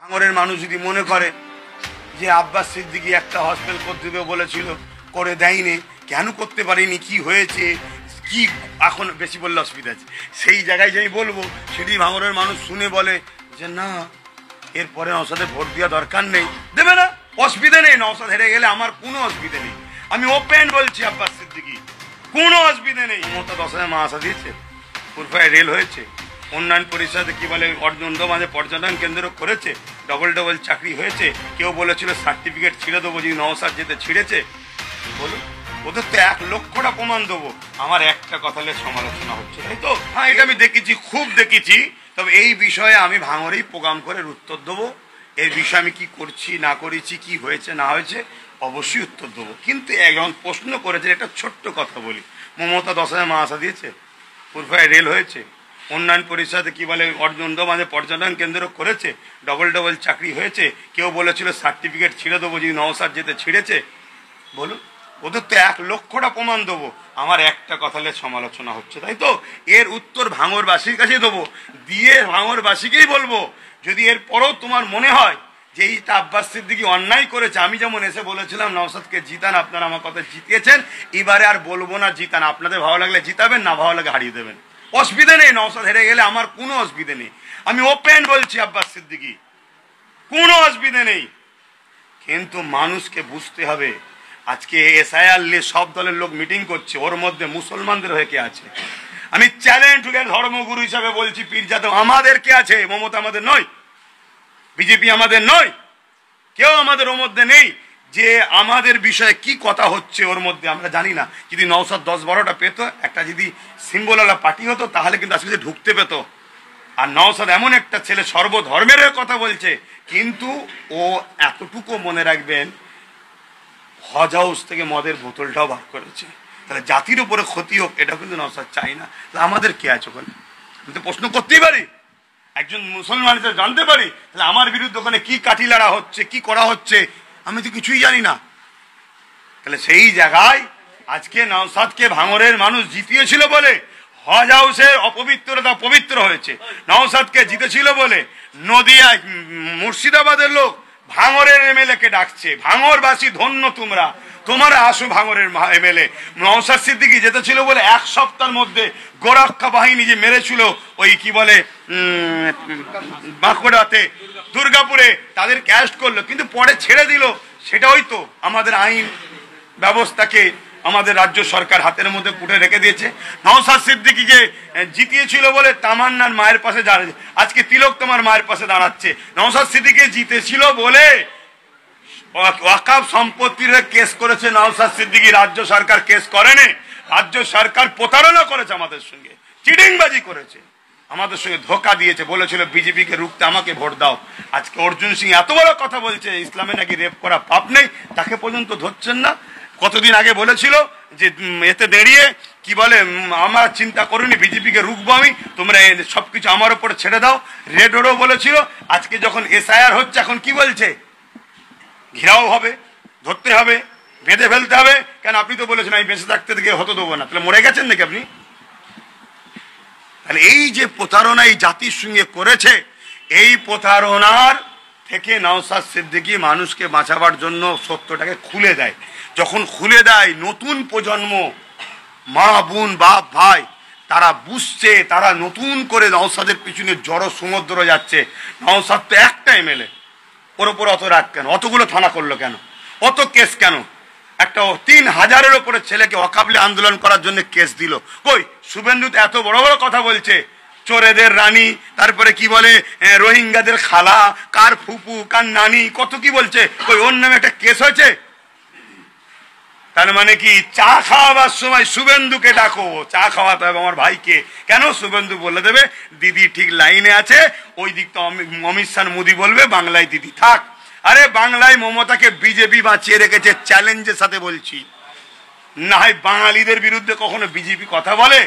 ভাঙড়ের মানুষ যদি মনে করে যে আব্বাস সিদ্দিকী একটা হসপিটাল করতে দেবে বলেছিল, করে দেয়নি, কেন করতে পারিনি, কি হয়েছে, কি এখন বেশি বললে অসুবিধা আছে, সেই জায়গায় যাই বলবো। সেটি ভাঙড়ের মানুষ শুনে বলে যে না, এরপরে নওশাদে ভোট দেওয়া দরকার নেই, দেবে না, অসুবিধা নেই, নওশাদ হেরে গেলে আমার কোনো অসুবিধা নেই। আমি ওপেন বলছি, আব্বাস সিদ্দিকী কোনো অসুবিধা নেই। মমতা 10,000 মাসা দিয়েছে, পুরফায় রেল হয়েছে, উন্নয়ন পরিষদ কি বলে মাঝে পর্যটন কেন্দ্র করেছে, ডবল ডবল চাকরি হয়েছে। কেউ বলেছিল সার্টিফিকেট ছিঁড়ে দেবো যদি নওশাদ যেতে, ছিঁড়েছে? বলুন, ওদের তো 1 লক্ষটা প্রমাণ দেবো। আমার একটা কথা নিয়ে সমালোচনা হচ্ছে, তাই তো? হ্যাঁ, এটা আমি দেখেছি, খুব দেখেছি। তবে এই বিষয়ে আমি ভাঙড়েই প্রোগ্রাম করে উত্তর দেবো। এর বিষয়ে আমি কি করছি না করেছি, কি হয়েছে না হয়েছে, অবশ্যই উত্তর দেবো। কিন্তু একজন প্রশ্ন করেছে, একটা ছোট্ট কথা বলি। মমতা 10,000 মাসা দিয়েছে, পুরফায় রেল হয়েছে, উন্নয়ন পরিষদ কি বলে মাঝে পর্যটন কেন্দ্র করেছে, ডবল ডবল চাকরি হয়েছে। কেউ বলেছিল সার্টিফিকেট ছিঁড়ে দেবো যদি নওশাদ যেতে, ছিঁড়েছে? বলুন, ওদের তো 1 লক্ষটা প্রমাণ দেবো। আমার একটা কথা নিয়ে সমালোচনা হচ্ছে, তাই তো? এর উত্তর ভাঙড়বাসীর কাছে দেবো, দিয়ে ভাঙড়বাসীকেই বলবো, যদি এর পরও তোমার মনে হয় যে এইটা আব্বাস সিদ্দিকী অন্যায় করেছে, আমি যেমন এসে বলেছিলাম নওশাদকে জিতান, আপনারা আমার কথা জিতিয়েছেন, এবারে আর বলবো না জিতান, আপনাদের ভালো লাগলে জিতাবেন, না ভালো লাগে হারিয়ে দেবেন, অসুবিধা নেই। নওশাদ হেরে গেলে আমার কোনো অসুবিধা নেই। আমি ওপেন বলছি, আব্বাস সিদ্দিকী কোনো অসুবিধা নেই। কিন্তু মানুষকে বুঝতে হবে, আজকে এসআইআর নিয়ে সব দলের লোক মিটিং করছে, ওর মধ্যে মুসলমানদের হয়ে কে আছে? আমি চ্যালেঞ্জ টুকে ধর্মগুরু হিসাবে বলছি, পীরজাদা আমাদের কে আছে? মমতা আমাদের নয়, বিজেপি আমাদের নয়, কেউ আমাদের ওর মধ্যে নেই। যে আমাদের বিষয়ে কি কথা হচ্ছে ওর মধ্যে আমরা জানি না। যদি নওশাদ 10-12টা পেতো, একটা যদি সিম্বলওয়ালা পার্টি হতো, তাহলে কিন্তু আজকে ঢুকতে পেত। আর নওশাদ এমন একটা ছেলে, সর্বধর্মের কথা বলছে, কিন্তু ও এতটুকু মনে রাখবেন, হজ হাউস থেকে মদের বোতলটাও বার করেছে। তাহলে জাতির উপরে ক্ষতি হোক, এটা কিন্তু নওশাদ চাই না। তাহলে আমাদের কে আছে ওখানে? আমি তো প্রশ্ন করতেই পারি, একজন মুসলমান হিসেবে জানতে পারি, তাহলে আমার বিরুদ্ধে ওখানে কি কাঠিলাড়া হচ্ছে, কি করা হচ্ছে, আমি তো কিছুই জানি না। তাহলে সেই জায়গায় আজকে নওশাদকে ভাঙড়ের মানুষ জিতিয়েছিল বলে হজ হাউসের অপবিত্রতা পবিত্র হয়েছে। নওশাদকে জিতেছিল বলে নদিয়ায় মুর্শিদাবাদের লোক ভাঙড়ের এমএলএ কে ডাকছে। ভাঙড়বাসী ধন্য, তোমরা আসো ভাঙড়ের এমএলএ। নওশাদ সিদ্দিকী যেতেছিল বলে 1 সপ্তাহের মধ্যে গোরক্ষা বাহিনী যে মেরেছিল ওই কি বলে বাঁকুড়াতে, দুর্গাপুরে, তাদের অ্যারেস্ট করলো, কিন্তু পরে ছেড়ে দিল। সেটা হয়তো আমাদের আইন ব্যবস্থাকে আমাদের রাজ্য সরকার হাতের মধ্যে পুঁটে রেখে দিয়েছে। নওশাদ সিদ্দিকীকে জিতিয়েছিল বলে তামান্নার মায়ের পাশে দাঁড়াচ্ছে, আজকে তিলক তোমার মায়ের পাশে দাঁড়াচ্ছে। নওশাদ সিদ্দিকী জিতেছিল বলে ওয়াকফ সম্পত্তির কেস করেছে নওশাদ সিদ্দিকী, রাজ্য সরকার কেস করেনি। রাজ্য সরকার প্রতারণা করেছে আমাদের সঙ্গে, চিটিংবাজি করেছে, আমাদের সঙ্গে ধোকা দিয়েছে, বলেছিল বিজেপিকে রুখতে আমাকে ভোট দাও। আজকে অর্জুন সিং এত বড় কথা বলছে, ইসলামে নাকি রেপ করা পাপ নেই, তাকে পর্যন্ত ধরছেন না। কতদিন আগে বলেছিল যে এতে দাঁড়িয়ে কি বলে, আমার চিন্তা করিনি, বিজেপিকে রুখবো আমি, তোমরা সবকিছু আমার উপরে ছেড়ে দাও। রেডরও বলেছিল। আজকে যখন এসআইআর হচ্ছে, এখন কি বলছে? ঘেরাও হবে, ধরতে হবে, বেঁধে ফেলতে হবে। কেন? আপনি তো বলেছেন আমি বেঁচে থাকতে থেকে হতে দেবো না। তাহলে মরে গেছেন নাকি আপনি? তাহলে এই যে প্রতারণা এই জাতির সঙ্গে করেছে, এই প্রতারণার থেকে নওশাদ সিদ্দিকী মানুষকে বাঁচাবার জন্য সত্যটাকে খুলে দেয়। যখন খুলে দেয়, নতুন প্রজন্ম, মা বোন বাপ ভাই, তারা বুঝছে, তারা নতুন করে নওশাদের পিছনে জড় সমুদ্র যাচ্ছে। নওশাদ তো একটা এমএলএ, ওর ওপর অত রাগ কেন? অতগুলো থানা করলো কেন? অত কেস কেন? একটা 3000-এর ওপরে ছেলেকে অকাবলি আন্দোলন করার জন্য কেস দিল। কই শুভেন্দু তো এত বড় বড় কথা বলছে, চোরেদের রানী, তারপরে কি বলে রোহিঙ্গাদের খালা, কার ফুপু, কার নানি, কত কি বলছে। কই ওর নামে একটা কেস হয়েছে? তার মানে কি চা খাওয়াবার সময় শুভেন্দুকে ডাকো, চা খাওয়াতে হবে আমার ভাইকে। কেন? শুভেন্দু বলে দেবে দিদি ঠিক লাইনে আছে, ওই দিক তো অমিত শাহ মোদি বলবে বাংলায় দিদি থাক। আরে বাংলায় মমতাকে বিজেপি বাঁচিয়ে রেখেছে, চ্যালেঞ্জের সাথে বলছি। না হয় বাঙালিদের বিরুদ্ধে কখনো বিজেপি কথা বলে?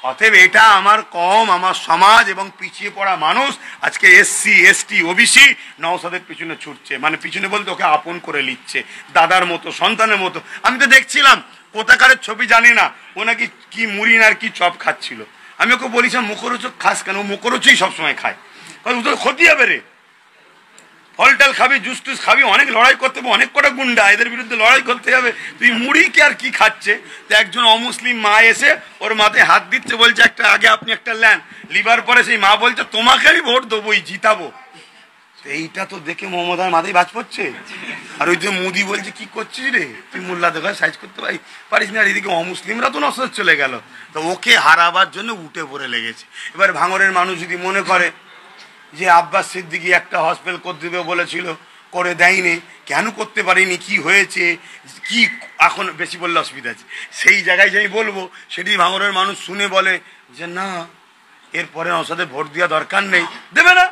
অতএব এটা আমার কম, আমার সমাজ এবং পিছিয়ে পড়া মানুষ আজকে এসসি এসটি ওবিসি নওশাদের পিছনে ছুটছে, মানে পিছনে বলতে ওকে আপন করে নিচ্ছে, দাদার মতো, সন্তানের মতো। আমি তো দেখছিলাম, কোথাকারের ছবি জানি না, ও নাকি কি মুড়ি আর কি চপ খাচ্ছিল। আমি ওকে বলেছিলাম মুখরোচক খাস কেন? ও মুখরোচই সবসময় খায়। ওদের ক্ষতি হবে রে, ফলটাল খাবি, জুস টুস খাবি, অনেক লড়াই করতে হবে, অনেক কটা গুন্ডা, এদের বিরুদ্ধে লড়াই করতে হবে। তুই মুড়ি কি আর কি খাচ্ছে? তো একজন অমুসলিম মা এসে ওর মাথায় হাত দিচ্ছে, বলছে একটা আগে আপনি একটা ল্যান লিবার, পরে সেই মা বলছে তোমাকে আমি ভোট দেবোই, জিতাবো। এইটা তো দেখে মমতার মাথায় বাজ পড়ছে। আর ওই যে মোদি বলছে কি করছিস রে তুই, মোল্লা দেখা সাইজ করতে পারিস না। আর এদিকে অমুসলিমরা তো নসর চলে গেল, তো ওকে হারাবার জন্য উঠে পড়ে লেগেছে। এবার ভাঙরের মানুষ যদি মনে করে যে আব্বাস সিদ্দিকী একটা হসপিটাল করে দেবে বলেছিল, করে দেয়নি, কেন করতে পারিনি, কি হয়েছে, কি এখন বেশি বললে অসুবিধা আছে, সেই জায়গায় যে আমি বলবো সেটি ভাঙরের মানুষ শুনে বলে যে না, এরপরে ওর সাথে ভোট দেওয়া দরকার নেই, দেবে না।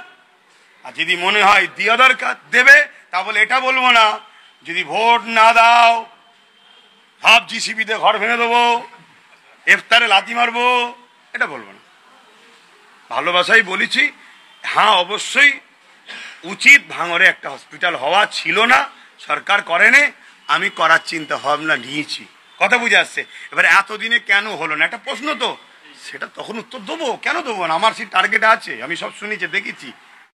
আর যদি মনে হয় দেওয়া দরকার, দেবে। তা বলে এটা বলবো না যদি ভোট না দাও ভাব জিসিবিতে ঘর ভেঙে দেবো, ইফতারে লাথি মারবো, এটা বলবো না। ভালোবাসাই বলেছি। হ্যাঁ, অবশ্যই উচিত ভাঙরে একটা হসপিটাল হওয়া, ছিল না, সরকার করেনি, আমি করার চিন্তা ভাবনা নিয়েছি। কথা বুঝে আসছে? এবার এতদিনে কেন হলো না একটা প্রশ্ন, তো সেটা তখন উত্তর দেবো, কেন দেবো না, আমার সেই টার্গেট আছে, আমি সব শুনেছি দেখেছি।